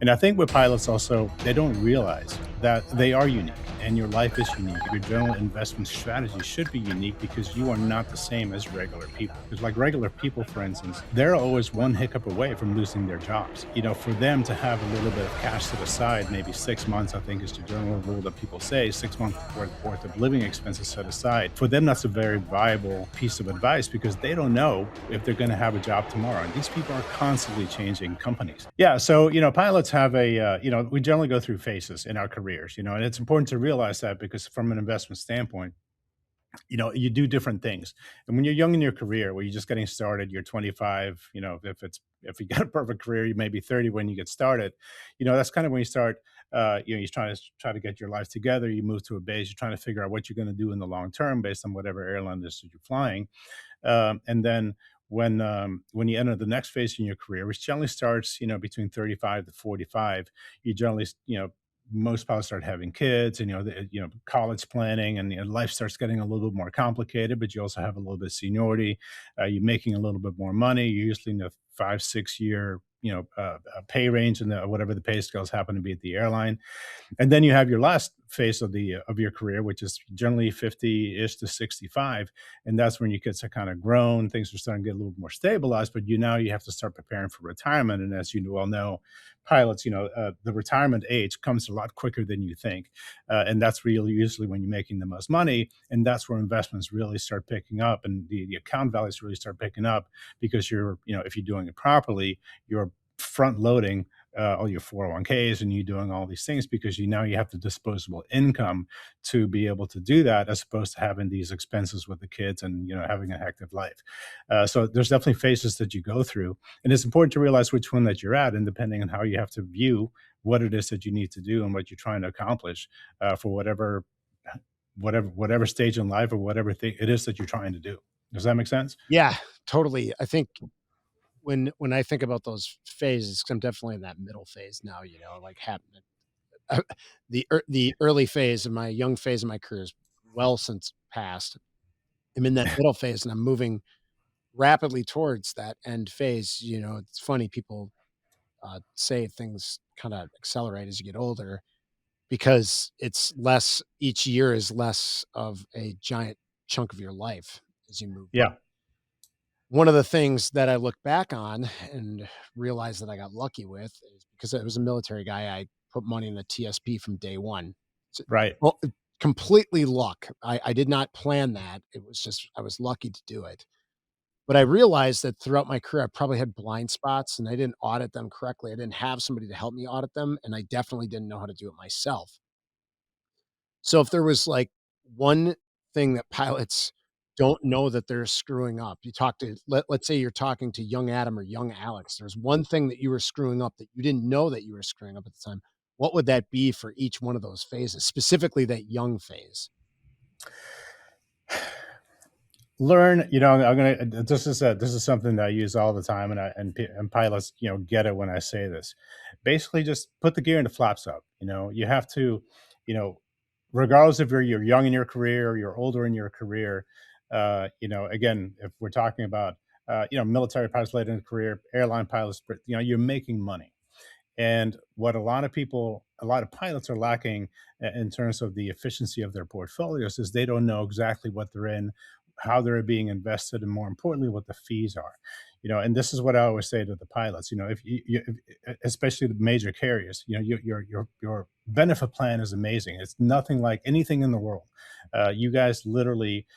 And I think with pilots also, they don't realize that they are unique and your life is unique. Your general investment strategy should be unique because you are not the same as regular people. Because, like regular people, for instance, they're always one hiccup away from losing their jobs. For them to have a little bit of cash to the side, maybe 6 months, I think is the general rule that people say, 6 months worth of living expenses set aside. For them, that's a very viable piece of advice because they don't know if they're going to have a job tomorrow. And these people are constantly changing companies. Yeah. So, pilots have we generally go through phases in our careers, and it's important to realize that because from an investment standpoint, you do different things. And when you're young in your career, where you're just getting started, you're 25, if you got a perfect career, you may be 30 when you get started. That's kind of when you start, you're try to get your life together. You move to a base, you're trying to figure out what you're going to do in the long term based on whatever airline it is that you're flying. And then when you enter the next phase in your career, which generally starts, between 35 to 45, you generally, most pilots start having kids, and college planning, and life starts getting a little bit more complicated. But you also have a little bit of seniority. You're making a little bit more money. You're usually in a 5 6 year pay range, and whatever the pay scales happen to be at the airline. And then you have your last phase of your career, which is generally 50-ish to 65. And that's when your kids are kind of grown, things are starting to get a little more stabilized, but you have to start preparing for retirement. And as you well know, pilots, the retirement age comes a lot quicker than you think. And that's really usually when you're making the most money. And that's where investments really start picking up, and the account values really start picking up because if you're doing it properly, you're front loading all your 401ks, and you doing all these things because you have the disposable income to be able to do that, as opposed to having these expenses with the kids and having a hectic life. So there's definitely phases that you go through, and it's important to realize which one that you're at, and depending on how you have to view what it is that you need to do and what you're trying to accomplish for whatever stage in life or whatever thing it is that you're trying to do. Does that make sense? Yeah, totally. I think when I think about those phases, 'cause I'm definitely in that middle phase now, like happening. The early phase of my young phase of my career is well since past. I'm in that middle phase and I'm moving rapidly towards that end phase. It's funny, people say things kind of accelerate as you get older because it's less, each year is less of a giant chunk of your life as you move. Yeah. One of the things that I look back on and realize that I got lucky with is because I was a military guy, I put money in the TSP from day one. So, Right. well, completely luck. I did not plan that. It was just, I was lucky to do it. But I realized that throughout my career, I probably had blind spots and I didn't audit them correctly. I didn't have somebody to help me audit them. And I definitely didn't know how to do it myself. So if there was like one thing that pilots don't know that they're screwing up, you talk to let's say you're talking to young Adam or young Alex, there's one thing that you were screwing up that you didn't know that you were screwing up at the time. What would that be for each one of those phases, specifically that young phase? Learn, I'm gonna this is something that I use all the time, and pilots get it when I say this. Basically, just put the gear and the flaps up. You have to, you know regardless if you're young in your career or you're older in your career. Again, if we're talking about military pilots later in the career, airline pilots, you're making money. And what a lot of pilots are lacking in terms of the efficiency of their portfolios is they don't know exactly what they're in, how they're being invested, and more importantly, what the fees are. And this is what I always say to the pilots. Especially the major carriers, your benefit plan is amazing. It's nothing like anything in the world. You guys literally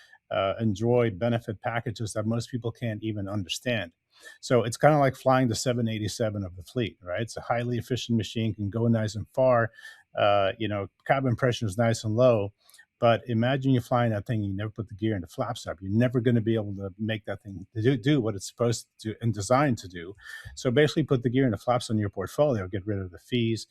enjoy benefit packages that most people can't even understand. So it's kind of like flying the 787 of the fleet, right? It's a highly efficient machine, can go nice and far. Cabin pressure is nice and low. But imagine you're flying that thing, you never put the gear and the flaps up. You're never going to be able to make that thing do what it's supposed to and designed to do. So basically, put the gear and the flaps on your portfolio, get rid of the fees,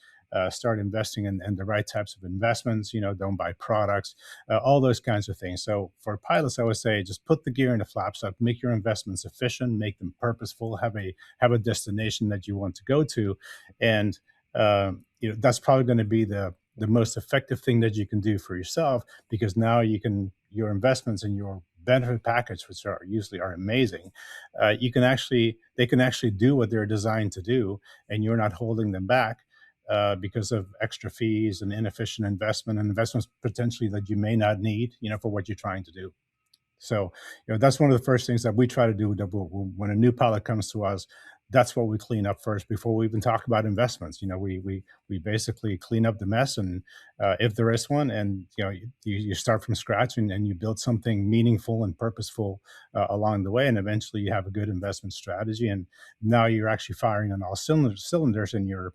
start investing in the right types of investments. Don't buy products, all those kinds of things. So for pilots, I would say just put the gear and the flaps up, make your investments efficient, make them purposeful, have a destination that you want to go to, and that's probably going to be the most effective thing that you can do for yourself, because now your investments and your benefit package, which are usually are amazing, they can actually do what they're designed to do, and you're not holding them back. because of extra fees and inefficient investment and investments potentially that you may not need, for what you're trying to do. So, that's one of the first things that we try to do when a new pilot comes to us. That's what we clean up first before we even talk about investments. We basically clean up the mess, and if there is one, and you start from scratch, and you build something meaningful and purposeful along the way, and eventually you have a good investment strategy, and now you're actually firing on all cylinders, and you're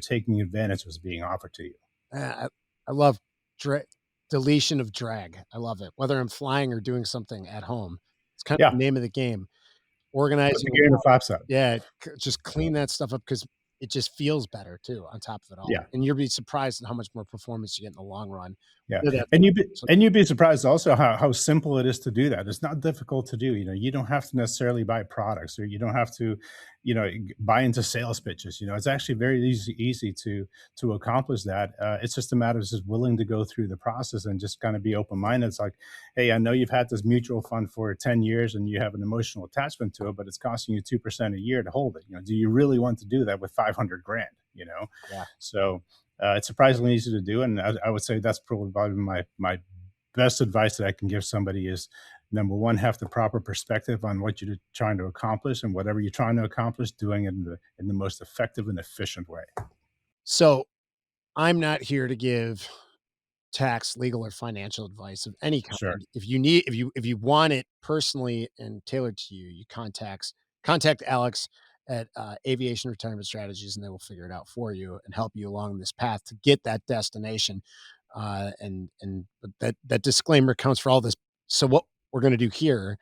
taking advantage of what's being offered to you. I love dra deletion of drag. I love it. Whether I'm flying or doing something at home, it's kind of Yeah, the name of the game. put Organizing the a gear in the lot. flap side. Yeah, just clean that stuff up because it just feels better too on top of it all, Yeah. and you'll be surprised at how much more performance you get in the long run. Yeah, Whether that's and so you'd be surprised also how simple it is to do that. It's not difficult to do. You don't have to necessarily buy products, or you don't have to, buy into sales pitches. It's actually very easy to accomplish that. It's just a matter of just willing to go through the process and just kind of be open minded. It's like, hey, I know you've had this mutual fund for 10 years and you have an emotional attachment to it, but it's costing you 2% a year to hold it. Do you really want to do that with 500 grand? yeah. So it's surprisingly easy to do, and I would say that's probably my best advice that I can give somebody is, number one, have the proper perspective on what you're trying to accomplish, and whatever you're trying to accomplish, doing it in the most effective and efficient way. So, I'm not here to give tax, legal, or financial advice of any Sure. kind. If you want it personally and tailored to you, you contact Alex at Aviation Retirement Strategies, and they will figure it out for you and help you along this path to get that destination. And but that disclaimer counts for all this. So what we're going to do here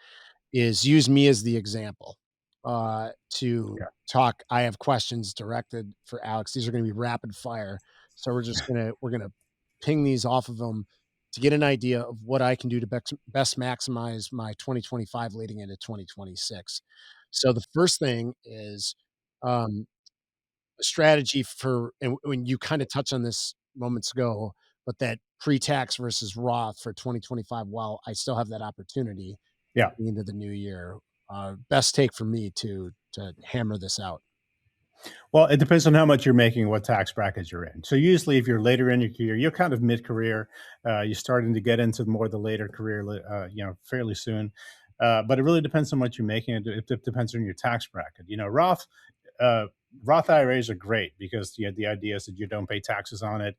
is use me as the example to Yeah. talk. I have questions directed for Alex. These are going to be rapid fire. So we're gonna ping these off of them to get an idea of what I can do to best maximize my 2025 leading into 2026. So the first thing is um, a strategy for, and when you kind of touched on this moments ago, but that pre-tax versus Roth for 2025, while I still have that opportunity Yeah. into the new year. Best take for me to hammer this out. Well, it depends on how much you're making, what tax bracket you're in. So usually, if you're later in your career, you're kind of mid-career. You're starting to get into more the later career, fairly soon. But it really depends on what you're making. It depends on your tax bracket. Uh, Roth IRAs are great because the idea is that you don't pay taxes on it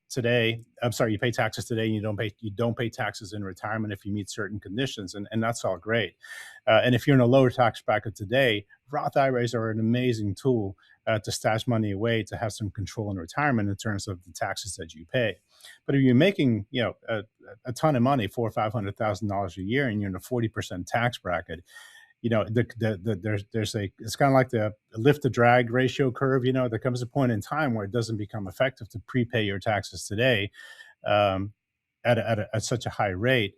today. I'm sorry, you pay taxes today, and you don't pay taxes in retirement if you meet certain conditions, and that's all great. And if you're in a lower tax bracket today, Roth IRAs are an amazing tool to stash money away to have some control in retirement in terms of the taxes that you pay. But if you're making a ton of money, four or $500,000 a year, and you're in a 40% tax bracket, there's it's kind of like the lift to drag ratio curve. There comes a point in time where it doesn't become effective to prepay your taxes today, um, at such a high rate,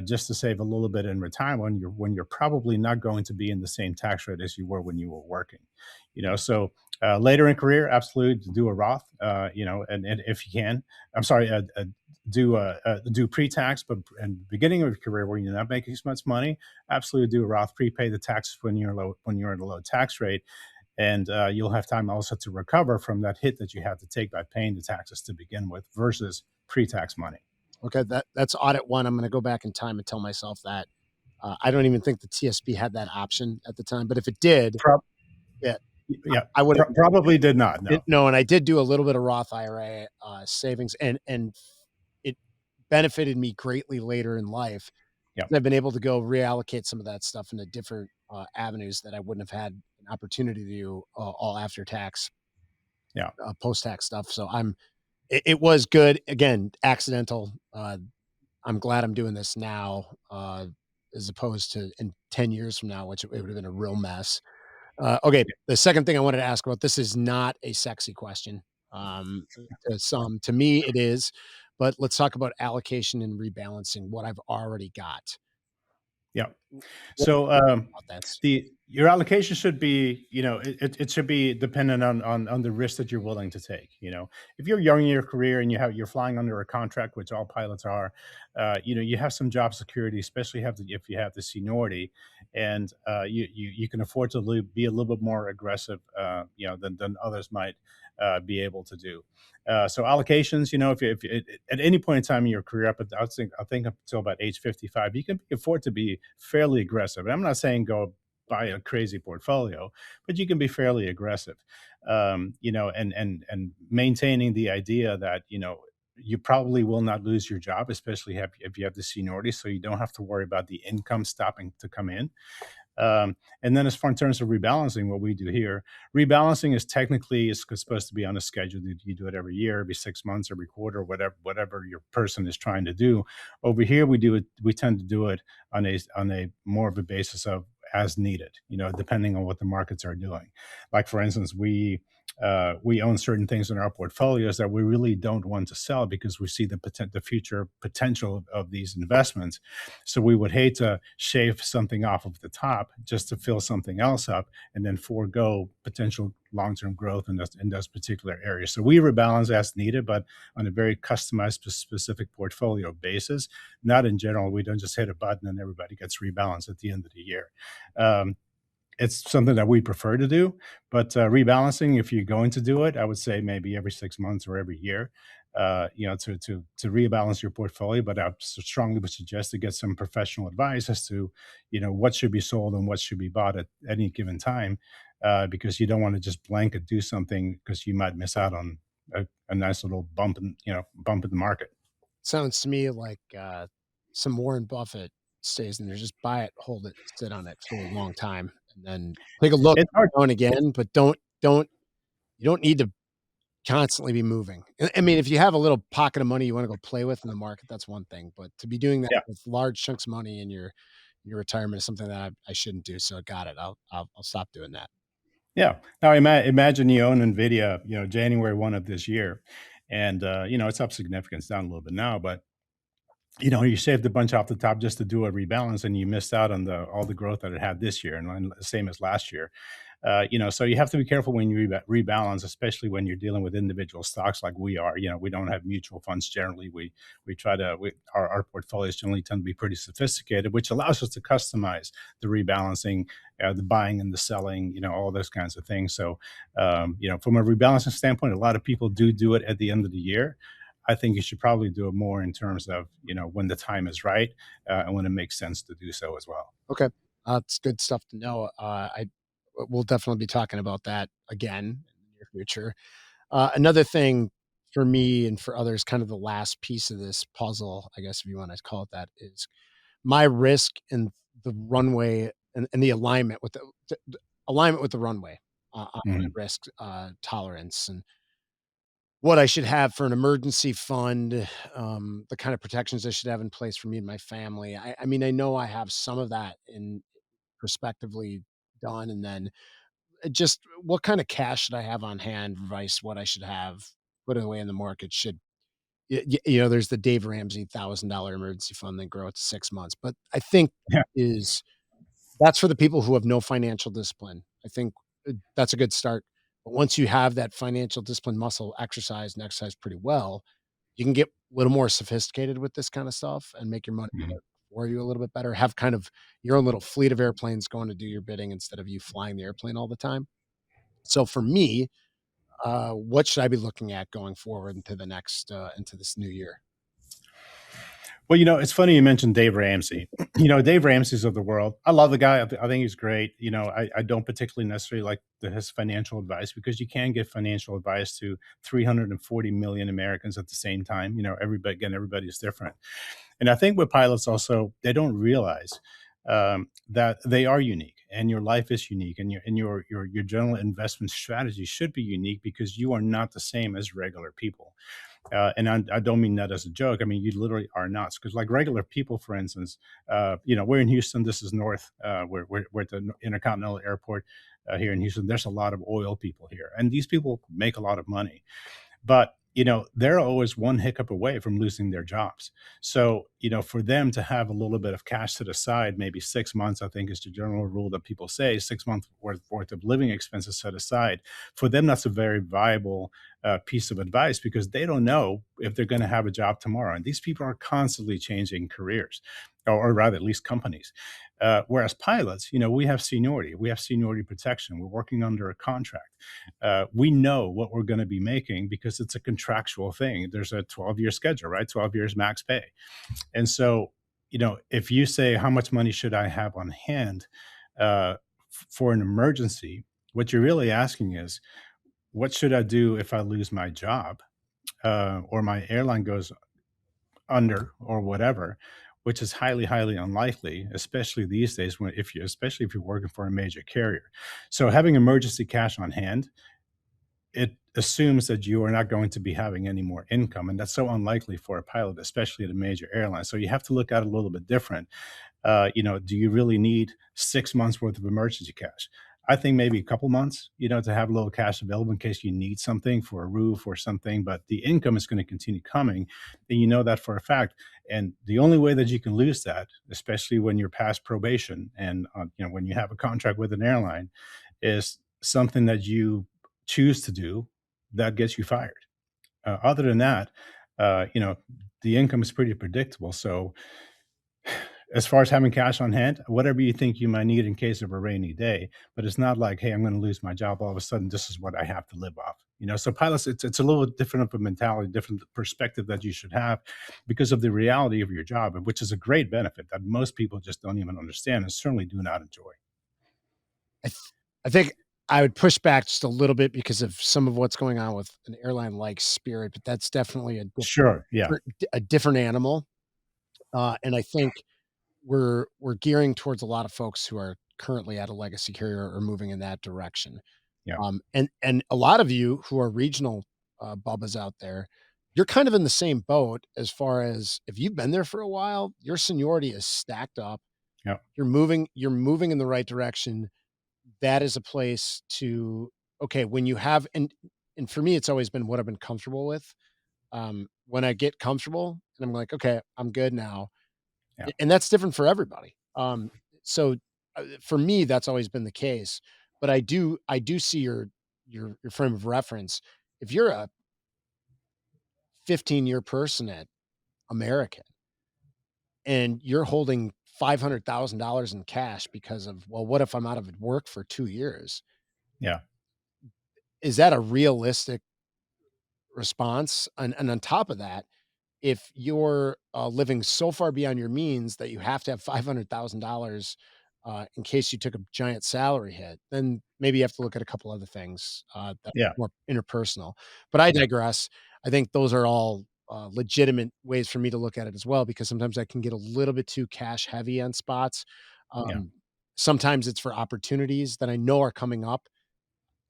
just to save a little bit in retirement when you're probably not going to be in the same tax rate as you were when you were working. So later in career, absolutely do a Roth. And if you can, I'm sorry, do pre-tax, but in the beginning of your career where you're not making as much money, absolutely do a Roth. Prepay the taxes when you're at a low tax rate, and you'll have time also to recover from that hit that you had to take by paying the taxes to begin with versus pre-tax money. Okay, that's audit one. I'm going to go back in time and tell myself that. I don't even think the TSP had that option at the time, but if it did, Pro- yeah, yeah, I would have. probably did not. No. No, and I did do a little bit of Roth IRA savings, and it benefited me greatly later in life. Yeah. I've been able to go reallocate some of that stuff into different avenues that I wouldn't have had an opportunity to do all after tax, Yeah. post tax stuff. So it was good. Again, accidental. I'm glad I'm doing this now, as opposed to in 10 years from now, which it would have been a real mess. Okay, the second thing I wanted to ask about, this is not a sexy question. Um, to some, to me, it is, but let's talk about allocation and rebalancing what I've already got. Yeah. What So about that? the your allocation should be, it should be dependent on the risk that you're willing to take. If you're young in your career and you're flying under a contract, which all pilots are, you have some job security, especially if you have the seniority, and you can afford to be a little bit more aggressive, than others might be able to do. So allocations, if at any point in time in your career, I think up until about age 55, you can afford to be fairly aggressive. And I'm not saying go buy a crazy portfolio, but you can be fairly aggressive. And maintaining the idea that you probably will not lose your job, especially if you have the seniority, so you don't have to worry about the income stopping to come in. And then as far in terms of rebalancing, what we do here, rebalancing is supposed to be on a schedule. You do it every year, every 6 months, every quarter, whatever your person is trying to do. Over here, we tend to do it on a more of a basis of as needed, depending on what the markets are doing. Like for instance, we own certain things in our portfolios that we really don't want to sell because we see the future potential of these investments. So we would hate to shave something off of the top just to fill something else up and then forego potential long-term growth in those particular areas. So we rebalance as needed, but on a very customized, specific portfolio basis. Not in general. We don't just hit a button and everybody gets rebalanced at the end of the year. Um, it's something that we prefer to do, but rebalancing, if you're going to do it, I would say maybe every 6 months or every year, to rebalance your portfolio. But I strongly would suggest to get some professional advice as to, what should be sold and what should be bought at any given time, because you don't want to just blanket do something because you might miss out on a nice little bump in the market. Sounds to me like, some Warren Buffett stays in there, just buy it, hold it, sit on it for a long time, and then take a look It's hard. now and again, but don't you don't need to constantly be moving. I mean, if you have a little pocket of money you wanna go play with in the market, that's one thing, but to be doing that Yeah. with large chunks of money in your retirement is something that I shouldn't do, so got it. I'll stop doing that. Yeah. Now imagine you own NVIDIA, January 1 of this year, and it's up significant. It's down a little bit now, but you saved a bunch off the top just to do a rebalance, and you missed out on the all the growth that it had this year, and same as last year. So you have to be careful when you rebalance, especially when you're dealing with individual stocks like we are. We don't have mutual funds generally. We try to our portfolios generally tend to be pretty sophisticated, which allows us to customize the rebalancing, the buying and the selling, all those kinds of things. So, from a rebalancing standpoint, a lot of people do it at the end of the year. I think you should probably do it more in terms of when the time is right, and when it makes sense to do so as well. Okay. It's good stuff to know. I we'll definitely be talking about that again in the near future. Another thing for me and for others, kind of the last piece of this puzzle, I guess if you want to call it that, is my risk and the runway and the alignment with the alignment with the runway on my Mhm. risk tolerance and what I should have for an emergency fund, the kind of protections I should have in place for me and my family. I mean, I know I have some of that in prospectively done, and then just what kind of cash should I have on hand, vice what I should have put away in the market should there's the Dave Ramsey $1,000 emergency fund, then grow it to 6 months. But I think Yeah. is that's for the people who have no financial discipline. I think that's a good start. But once you have that financial discipline muscle exercise and exercise pretty well, you can get a little more sophisticated with this kind of stuff and make your money Mhm. work for you a little bit better. Have kind of your own little fleet of airplanes going to do your bidding instead of you flying the airplane all the time. So for me, what should I be looking at going forward into the next into this new year? Well, it's funny you mentioned Dave Ramsey. Dave Ramsey's of the world. I love the guy. I think he's great. I don't particularly necessarily like his financial advice because you can give financial advice to 340 million Americans at the same time. Everybody's different. And I think with pilots also, they don't realize that they are unique and your life is unique and your general investment strategy should be unique because you are not the same as regular people. And I don't mean that as a joke. I mean, you literally are not. Because, like regular people, for instance, we're in Houston. This is North. We're at the Intercontinental Airport here in Houston. There's a lot of oil people here, and these people make a lot of money. But they're always one hiccup away from losing their jobs. So, for them to have a little bit of cash to the side, maybe 6 months, I think is the general rule that people say, 6 months worth of living expenses set aside. For them, that's a very viable piece of advice because they don't know if they're going to have a job tomorrow. And these people are constantly changing careers, or rather, at least companies. Whereas pilots, we have seniority protection. We're working under a contract. We know what we're going to be making because it's a contractual thing. There's a 12-year schedule, right? 12 years max pay. And so, if you say, how much money should I have on hand for an emergency? What you're really asking is, what should I do if I lose my job or my airline goes under or whatever, which is highly, highly unlikely, especially these days especially if you're working for a major carrier. So having emergency cash on hand, it assumes that you are not going to be having any more income. And that's so unlikely for a pilot, especially at a major airline. So you have to look at it a little bit different. Do you really need 6 months worth of emergency cash? I think maybe a couple months, to have a little cash available in case you need something for a roof or something, but the income is going to continue coming. And you know that for a fact. And the only way that you can lose that, especially when you're past probation and, when you have a contract with an airline, is something that you choose to do that gets you fired. Other than that, the income is pretty predictable. So, as far as having cash on hand, whatever you think you might need in case of a rainy day, but it's not like, hey, I'm going to lose my job all of a sudden. This is what I have to live off. So pilots, it's a little different of a mentality, different perspective that you should have because of the reality of your job, which is a great benefit that most people just don't even understand and certainly do not enjoy. I th I think I would push back just a little bit because of some of what's going on with an airline like Spirit, but that's definitely Sure. Yeah. a different animal, and I think we're gearing towards a lot of folks who are currently at a legacy carrier or moving in that direction. Yeah. And a lot of you who are regional, Bubbas out there, you're kind of in the same boat as far as if you've been there for a while, your seniority is stacked up. Yeah. You're moving in the right direction. That is a place to okay, when you have and for me, it's always been what I've been comfortable with. When I get comfortable and I'm like, "Okay, I'm good now." Yeah. And that's different for everybody. So, for me, that's always been the case, but I do see your frame of reference. If you're a 15-year person at American and you're holding $500,000 in cash because of, well, what if I'm out of work for 2 years? Yeah. Is that a realistic response? And on top of that, if you're, living so far beyond your means that you have to have $500,000, in case you took a giant salary hit, then maybe you have to look at a couple other things, that are Yeah. more interpersonal. But I Yeah. digress. I think those are all, legitimate ways for me to look at it as well, because sometimes I can get a little bit too cash heavy on spots. Yeah. Um, Sometimes it's for opportunities that I know are coming up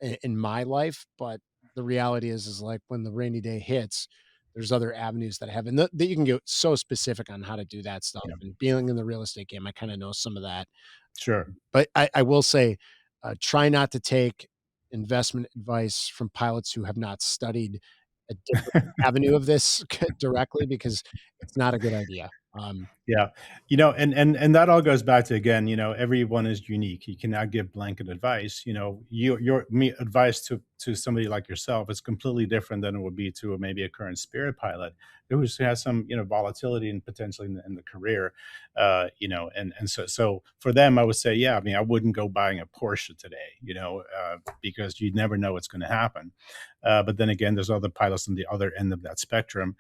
in my life, but the reality is like when the rainy day hits, there's other avenues that I have, and that you can get so specific on how to do that stuff. Yeah. And being in the real estate game, I kind of know some of that. Sure. But I will say, try not to take investment advice from pilots who have not studied a different avenue of this directly, because it's not a good idea. Yeah. And that all goes back to, again, everyone is unique. You cannot give blanket advice. Your me advice to somebody like yourself is completely different than it would be to maybe a current Spirit pilot who has some, volatility and potentially in the career. And so for them, I would say, yeah, I mean, I wouldn't go buying a Porsche today, because you never know what's going to happen. But then again, there's other pilots on the other end of that spectrum.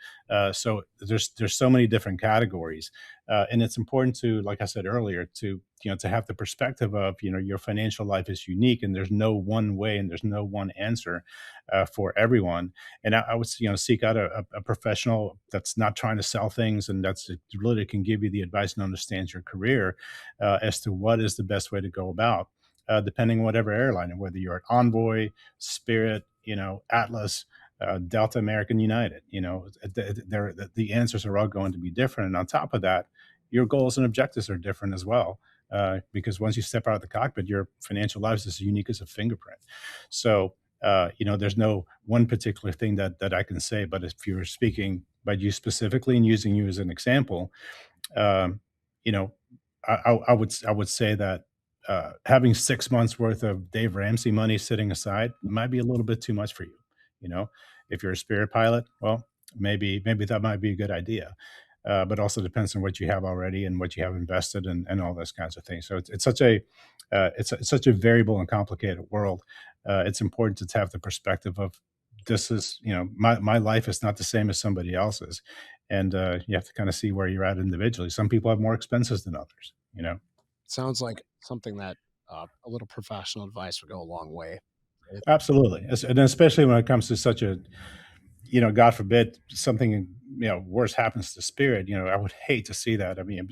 So there's so many different categories, and it's important to, like I said earlier, to have the perspective of, your financial life is unique, and there's no one way, and there's no one answer for everyone. And I would seek out a professional that's not trying to sell things, and that's really can give you the advice and understands your career as to what is the best way to go about. Depending on whatever airline, and whether you're at Envoy, Spirit, Atlas, Delta, American, United. The answers are all going to be different. And on top of that, your goals and objectives are different as well. Because once you step out of the cockpit, your financial life is as unique as a fingerprint. So, There's no one particular thing that I can say, but if you're speaking by you specifically and using you as an example, um, you know, I would say that having 6 months worth of Dave Ramsey money sitting aside might be a little bit too much for you. You know, if you're a Spirit pilot, well, maybe that might be a good idea. But also depends on what you have already and what you have invested and all those kinds of things. So it's such a it's such a variable and complicated world. It's important to have the perspective of this is my life is not the same as somebody else's, and you have to kind of see where you're at individually. Some people have more expenses than others. Sounds like something that a little professional advice would go a long way. Absolutely, and especially when it comes to such a God forbid something worse happens to Spirit. I would hate to see that. I mean,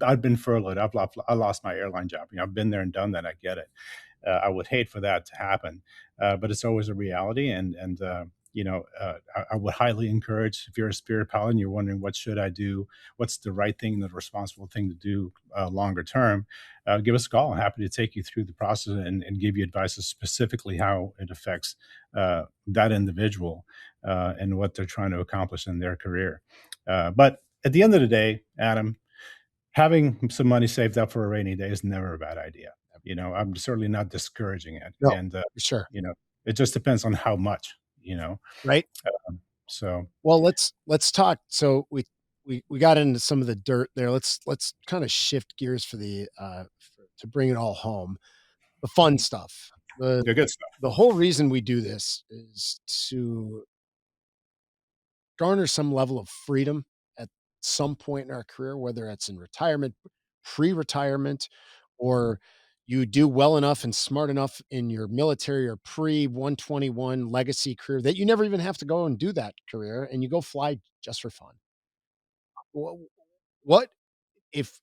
I've been furloughed. I lost my airline job. I've been there and done that. I get it. I would hate for that to happen, but it's always a reality. I would highly encourage, if you're a Spirit pilot and you're wondering what should I do, what's the right thing, the responsible thing to do longer term, give us a call. I'm happy to take you through the process and give you advice as specifically how it affects that individual and what they're trying to accomplish in their career. But at the end of the day, Adam, having some money saved up for a rainy day is never a bad idea. I'm certainly not discouraging it, No, and for sure. you know, it just depends on how much. You know, Right. so Well, let's talk. So we got into some of the dirt there. Let's kind of shift gears for to bring it all home. The fun stuff. The the good stuff. the whole reason we do this is to garner some level of freedom at some point in our career, whether it's in retirement, pre-retirement, or you do well enough and smart enough in your military or pre 121 legacy career that you never even have to go and do that career and you go fly just for fun. Wha- What if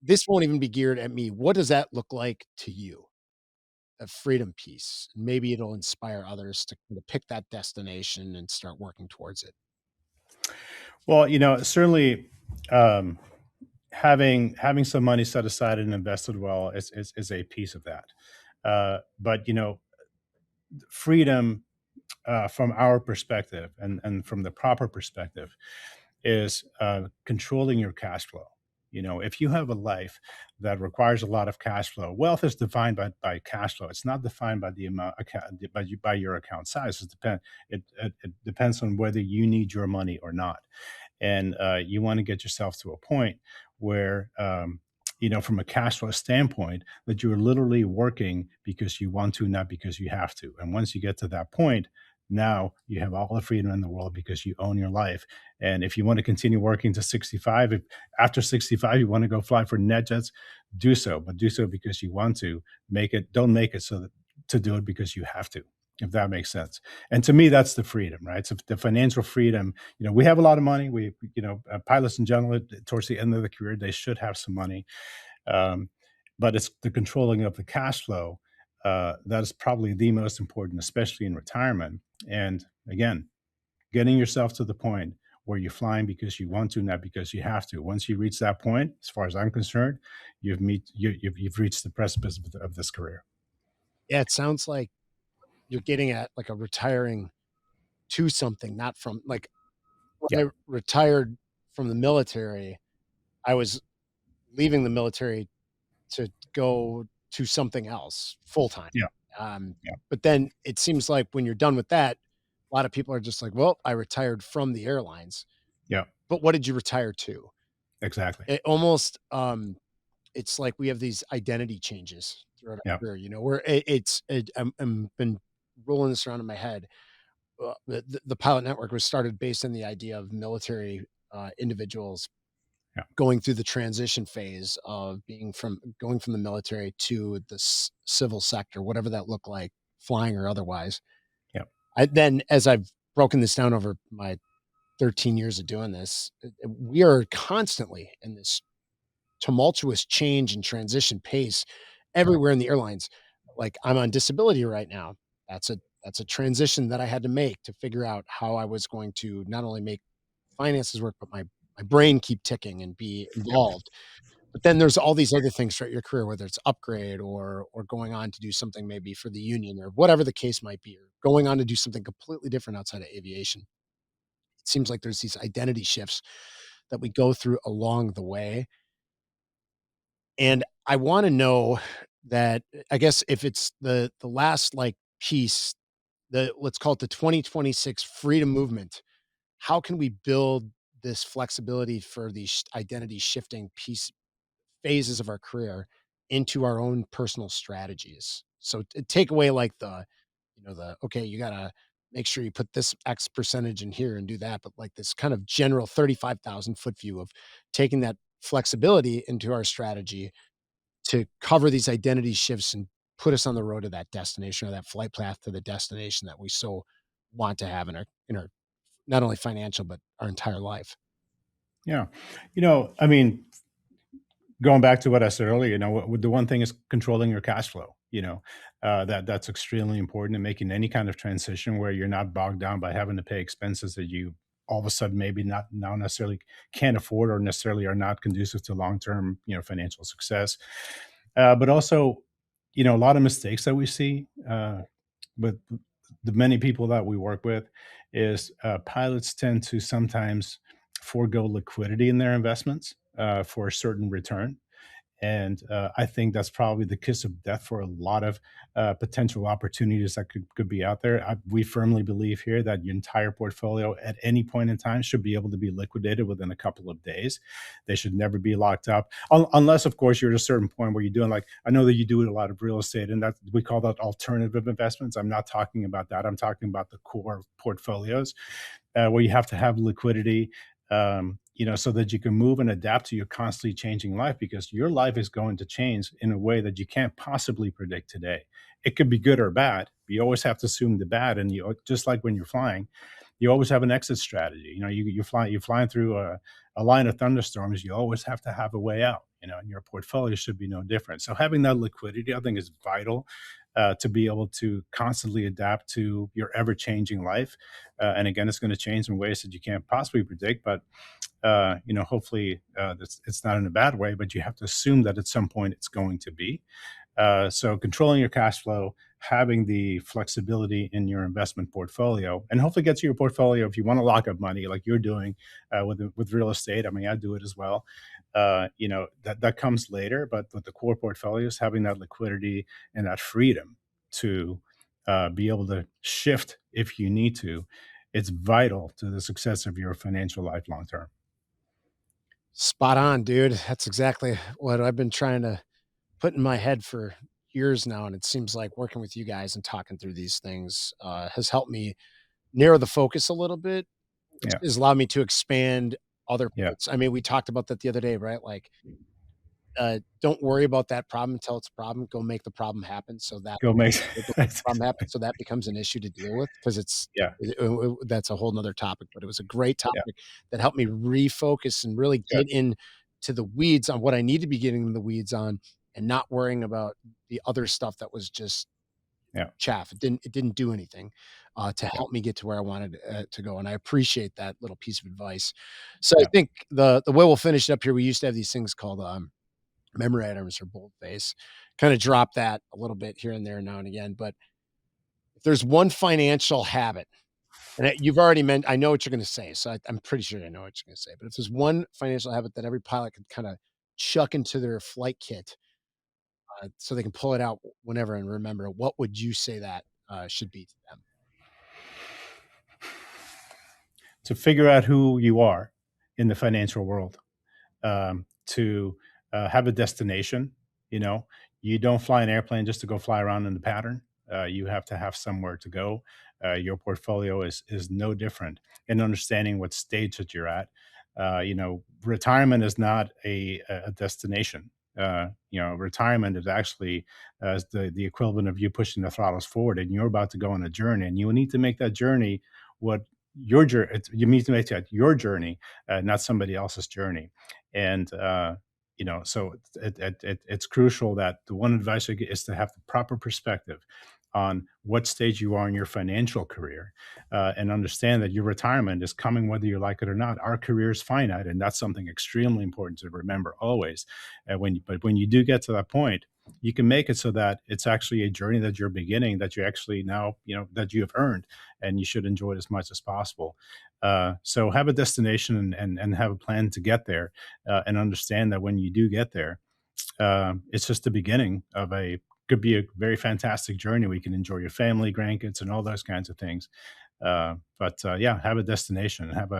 this won't even be geared at me? What does that look like to you? A freedom piece. Maybe it'll inspire others to kind of pick that destination and start working towards it. Well, certainly, um, having some money set aside and invested well is a piece of that. But freedom from our perspective and from the proper perspective is controlling your cash flow. If you have a life that requires a lot of cash flow, wealth is defined by cash flow. It's not defined by the amount by your account size. It depends on whether you need your money or not, and you want to get yourself to a point where from a cash flow standpoint, that you're literally working because you want to, not because you have to. And once you get to that point, now you have all the freedom in the world because you own your life. And if you want to continue working to 65, if after 65 you want to go fly for NetJets, do so, but do so because you want to. Make it, don't make it so that to do it because you have to, if that makes sense. And to me, that's the freedom, right? So the financial freedom, we have a lot of money. Pilots in general, towards the end of the career, they should have some money. Um, but it's the controlling of the cash flow that is probably the most important, especially in retirement. And again, getting yourself to the point where you're flying because you want to, not because you have to. Once you reach that point, as far as I'm concerned, you've reached the precipice of this career. Yeah, it sounds like you're getting at like a retiring to something, not from like Yeah, when I retired from the military, I was leaving the military to go to something else full time. yeah, Um, yeah, but then it seems like when you're done with that, a lot of people are just like, well, I retired from the airlines, yeah, but what did you retire to? exactly. It almost, it's like we have these identity changes throughout Yeah, our career, where I'm been rolling this around in my head. The pilot network was started based on the idea of military individuals yeah, going through the transition phase of being from going from the military to the civil sector, whatever that looked like, flying or otherwise. yeah, Then, as I've broken this down over my 13 years of doing this, we are constantly in this tumultuous change and transition pace everywhere in the airlines. Like I'm on disability right now. That's a transition that I had to make to figure out how I was going to not only make finances work, but my brain keep ticking and be yeah, involved. But then there's all these other things throughout your career, whether it's upgrade or going on to do something maybe for the union or whatever the case might be, or going on to do something completely different outside of aviation. It seems like there's these identity shifts that we go through along the way. And I want to know that I guess if it's the last like piece, the let's call it the 2026 freedom movement, how can we build this flexibility for these identity shifting phases of our career into our own personal strategies? So take away like the okay, you gotta make sure you put this X percentage in here and do that, but like this kind of general 35,000-foot view of taking that flexibility into our strategy to cover these identity shifts and put us on the road to that destination or that flight path to the destination that we so want to have in our not only financial but our entire life. Yeah. I mean, going back to what I said earlier, the one thing is controlling your cash flow. That's extremely important in making any kind of transition where you're not bogged down by having to pay expenses that you all of a sudden maybe not now necessarily can't afford or necessarily are not conducive to long term financial success. But also, a lot of mistakes that we see with the many people that we work with is pilots tend to sometimes forego liquidity in their investments for a certain return. And I think that's probably the kiss of death for a lot of potential opportunities that could be out there. We firmly believe here that your entire portfolio at any point in time should be able to be liquidated within a couple of days. They should never be locked up, unless, of course, you're at a certain point where you're doing like I know that you do a lot of real estate, and that we call that alternative investments. I'm not talking about that. I'm talking about the core portfolios where you have to have liquidity, so that you can move and adapt to your constantly changing life because your life is going to change in a way that you can't possibly predict today. It could be good or bad. You always have to assume the bad, and you just like when you're flying, you always have an exit strategy. You're flying through a line of thunderstorms. You always have to have a way out. And your portfolio should be no different. So having that liquidity, I think, is vital to be able to constantly adapt to your ever changing life. And again, it's going to change in ways that you can't possibly predict. But hopefully it's not in a bad way. But you have to assume that at some point it's going to be. So controlling your cash flow, having the flexibility in your investment portfolio, and hopefully get to your portfolio if you want to lock up money like you're doing with real estate. I mean, I do it as well. That comes later, but with the core portfolios, having that liquidity and that freedom to be able to shift if you need to, it's vital to the success of your financial life long term. Spot on, dude. That's exactly what I've been trying to put in my head for years now, and it seems like working with you guys and talking through these things has helped me narrow the focus a little bit, which Yeah, has allowed me to expand other yeah. parts. I mean, we talked about that the other day, right? Like, don't worry about that problem until it's a problem. Go make the problem happen. So that Go make go make the that's problem happen. exactly, So that becomes an issue to deal with because yeah, that's a whole nother topic. But it was a great yeah, topic that helped me refocus and really good, get in to the weeds on what I need to be getting in the weeds on, and not worrying about the other stuff that was just yeah, chaff. It didn't do anything to yeah, help me get to where I wanted to go, and I appreciate that little piece of advice. So I yeah. think the way we'll finish it up here, we used to have these things called memory items or boldface. Kind of drop that a little bit here and there now and again. But if there's one financial habit, and you've already meant, I know what you're going to say, so I'm pretty sure I know what you're going to say. But if there's one financial habit that every pilot could kind of chuck into their flight kit so they can pull it out whenever and remember, what would you say that should be to them? To figure out who you are in the financial world, to have a destination. You know, you don't fly an airplane just to go fly around in the pattern. You have to have somewhere to go. Your portfolio is no different in understanding what stage that you're at. Retirement is not a destination. Retirement is actually the equivalent of you pushing the throttles forward, and you're about to go on a journey, and you need to make that journey what your journey. You need to make that your journey, not somebody else's journey. And so it's crucial that the one advice I get is to have the proper perspective on what stage you are in your financial career, and understand that your retirement is coming whether you like it or not. Our career is finite, and that's something extremely important to remember always. But when you do get to that point, you can make it so that it's actually a journey that you're beginning, that you actually now, that you have earned, and you should enjoy it as much as possible. So have a destination, and have a plan to get there, and understand that when you do get there, it's just the beginning of a could be a very fantastic journey. We can enjoy your family, grandkids, and all those kinds of things. But yeah, have a destination, have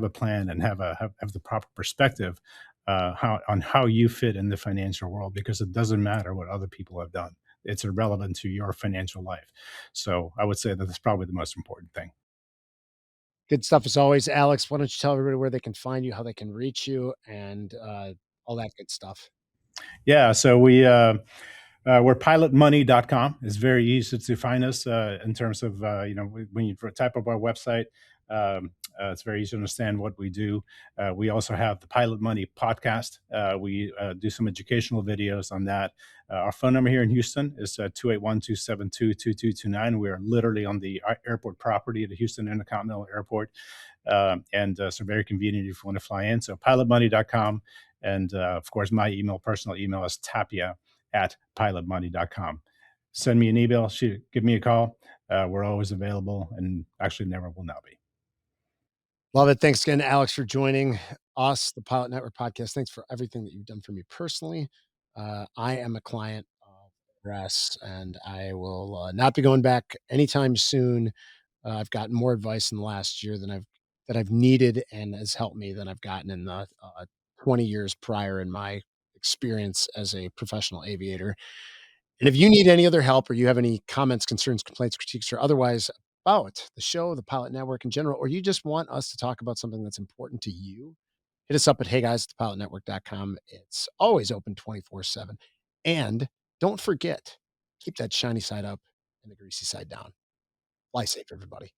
a plan, and have the proper perspective, how you fit in the financial world, because it doesn't matter what other people have done. It's irrelevant to your financial life. So I would say that that's probably the most important thing. Good stuff as always, Alex. Why don't you tell everybody where they can find you, how they can reach you, and all that good stuff. Yeah, so we're pilotmoney.com. It's very easy to find us, in terms of, when you type up our website, it's very easy to understand what we do. We also have the Pilot Money podcast. We do some educational videos on that. Our phone number here in Houston is 281 We are literally on the airport property at the Houston Intercontinental Airport. And so very convenient if you want to fly in. So pilotmoney.com. And of course, my personal email is tapia @pilotmoney.com. Send me an email, give me a call. We're always available, and actually never will not be. Love it. Thanks again, Alex, for joining us, the Pilot Network podcast. Thanks for everything that you've done for me personally. I am a client of Rest, and I will not be going back anytime soon. I've gotten more advice in the last year that I've needed and has helped me than I've gotten in the 20 years prior in my experience as a professional aviator. And if you need any other help or you have any comments, concerns, complaints, critiques, or otherwise about the show, the Pilot Network in general, or you just want us to talk about something that's important to you, hit us up at heyguys@thepilotnetwork.com. It's always open 24/7. And don't forget, keep that shiny side up and the greasy side down. Fly safe, everybody.